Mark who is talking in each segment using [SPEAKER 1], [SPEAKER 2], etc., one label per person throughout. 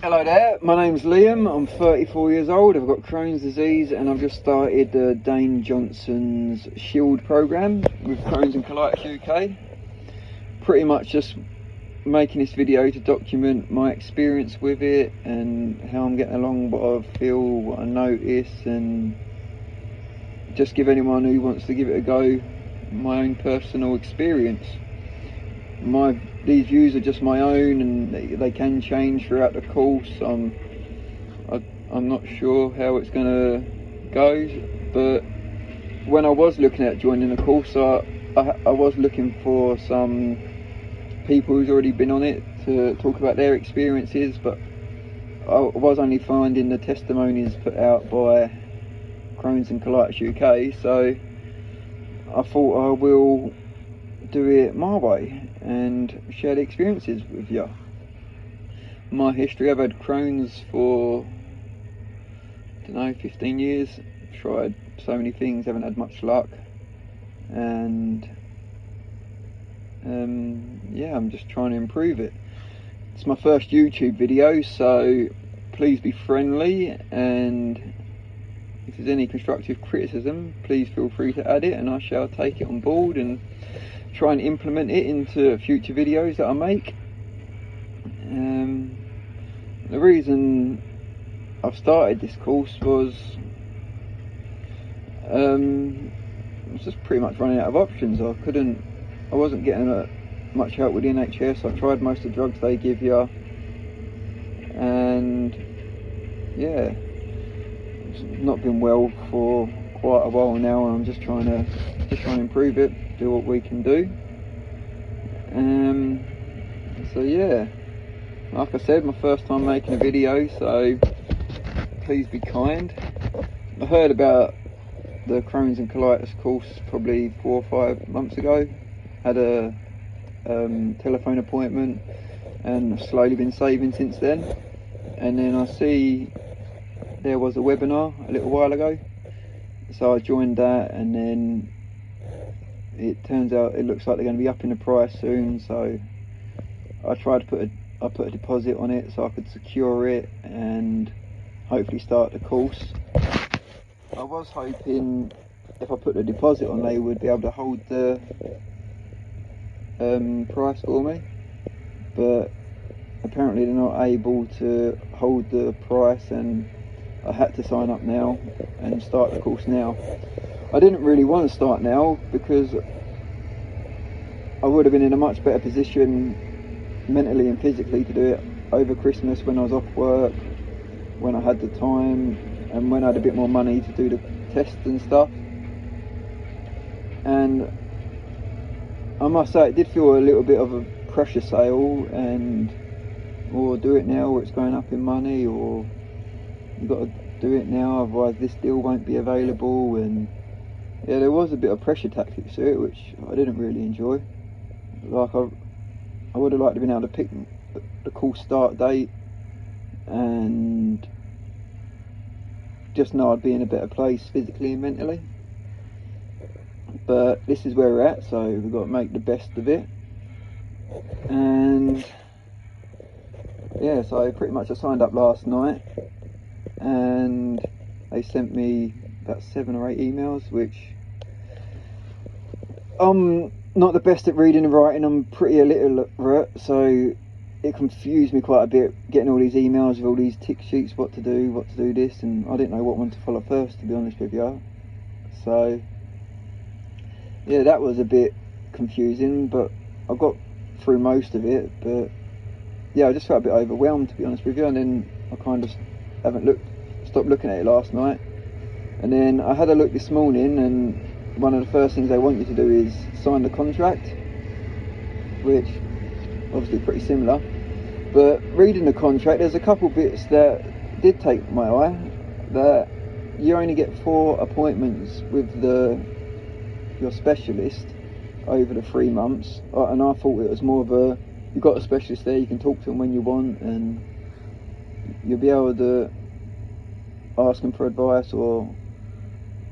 [SPEAKER 1] Hello there, my name's Liam, I'm 34 years old, I've got Crohn's disease and I've just started Dayne Johnson's Shield programme with Crohn's and Colitis UK. Pretty much just making this video to document my experience with it and how I'm getting along, what I feel, what I notice, and just give anyone who wants to give it a go my own personal experience. These views are just my own and they can change throughout the course. I'm not sure how it's going to go, but when I was looking at joining the course, I was looking for some people who's already been on it to talk about their experiences, but I was only finding the testimonies put out by Crohn's and Colitis UK, so I thought I will do it my way and share the experiences with you. My history: I've had Crohn's for, I don't know, 15 years. I've tried so many things, haven't had much luck, and yeah, I'm just trying to improve it. It's my first YouTube video, so please be friendly, and if there's any constructive criticism, please feel free to add it and I shall take it on board and try and implement it into future videos that I make. The reason I've started this course was I was just pretty much running out of options. I wasn't getting much help with the NHS. I've tried most of the drugs they give you, and yeah, it's not been well for quite a while now, and I'm just trying to improve it, do what we can do. So yeah, like I said, my first time making a video, so please be kind. I heard about the Crohn's and Colitis course probably 4 or 5 months ago. Had a telephone appointment and I've slowly been saving since then, and then I see there was a webinar a little while ago, so I joined that, and then it turns out it looks like they're going to be upping the price soon, so I put a deposit on it so I could secure it and hopefully start the course. I was hoping if I put the deposit on they would be able to hold the price for me, but apparently they're not able to hold the price, and I had to sign up now and start the course now. I didn't really want to start now because I would have been in a much better position mentally and physically to do it over Christmas when I was off work, when I had the time and when I had a bit more money to do the tests and stuff. And I must say it did feel a little bit of a pressure sale, and or do it now or it's going up in money, or you've got to do it now otherwise this deal won't be available. And yeah, there was a bit of pressure tactics to it which I didn't really enjoy. Like I would have liked to have been able to pick the course start date and just know I'd be in a better place physically and mentally, but this is where we're at, so we've got to make the best of it. And yeah, so pretty much I signed up last night and they sent me about 7 or 8 emails, which I'm not the best at reading and writing. I'm pretty illiterate, so it confused me quite a bit getting all these emails with all these tick sheets, what to do this, and I didn't know what one to follow first, to be honest with you. So yeah, that was a bit confusing, but I got through most of it. But yeah, I just felt a bit overwhelmed, to be honest with you, and then I kind of stopped looking at it last night, and then I had a look this morning, and one of the first things they want you to do is sign the contract, which obviously pretty similar. But reading the contract, there's a couple bits that did take my eye. That you only get 4 appointments with your specialist over the 3 months, and I thought it was more of a, you've got a specialist there, you can talk to them when you want and you'll be able to ask them for advice, or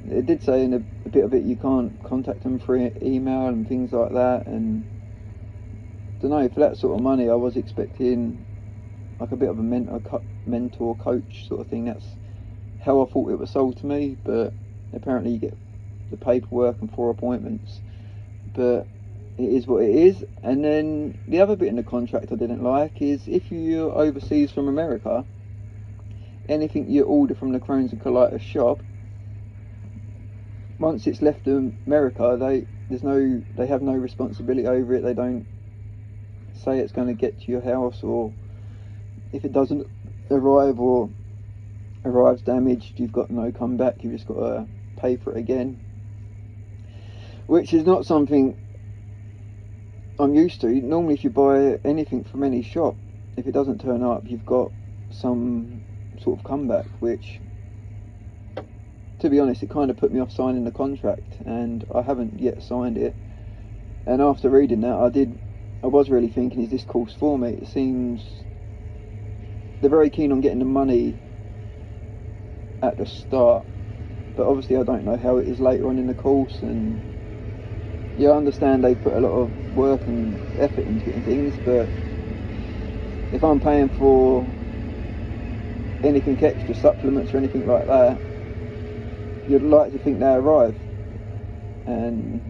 [SPEAKER 1] it did say in a bit of it you can't contact them through email and things like that. And I don't know, for that sort of money I was expecting like a bit of a mentor coach sort of thing. That's how I thought it was sold to me, but apparently you get the paperwork and 4 appointments, but it is what it is. And then the other bit in the contract I didn't like is if you're overseas from America, anything you order from the Crohn's and colitis shop, once it's left America, they have no responsibility over it. They don't say it's going to get to your house, or if it doesn't arrive or arrives damaged, you've got no comeback. You've just got to pay for it again, which is not something I'm used to. Normally, if you buy anything from any shop, if it doesn't turn up, you've got some sort of comeback, which, to be honest, it kind of put me off signing the contract, and I haven't yet signed it. And after reading that, I was really thinking, is this course for me? It seems they're very keen on getting the money at the start, but obviously I don't know how it is later on in the course. And yeah, I understand they put a lot of work and effort into getting things, but if I'm paying for anything extra, supplements or anything like that, you'd like to think they arrive. And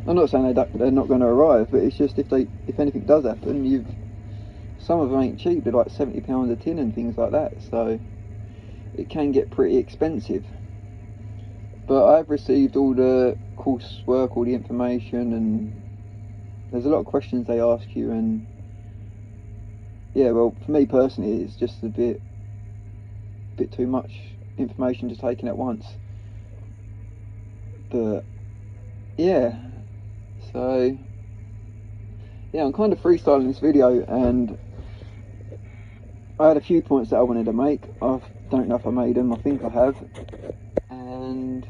[SPEAKER 1] I'm not saying they're not going to arrive, but it's just if anything does happen, some of them ain't cheap. They're like £70 a tin and things like that, so it can get pretty expensive. But I've received all the coursework, all the information, and there's a lot of questions they ask you, and yeah, well, for me personally, it's just a bit too much information to take in at once. But yeah, so yeah, I'm kind of freestyling this video, and I had a few points that I wanted to make. I don't know if I made them. I think I have. And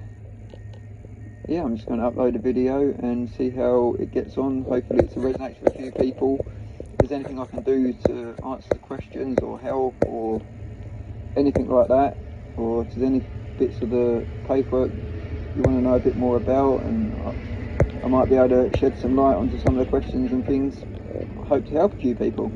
[SPEAKER 1] yeah, I'm just going to upload a video and see how it gets on. Hopefully it resonates with a few people. If there's anything I can do to answer the questions or help or anything like that, or if there's any bits of the paperwork you want to know a bit more about, and I might be able to shed some light onto some of the questions and things. I hope to help a few people.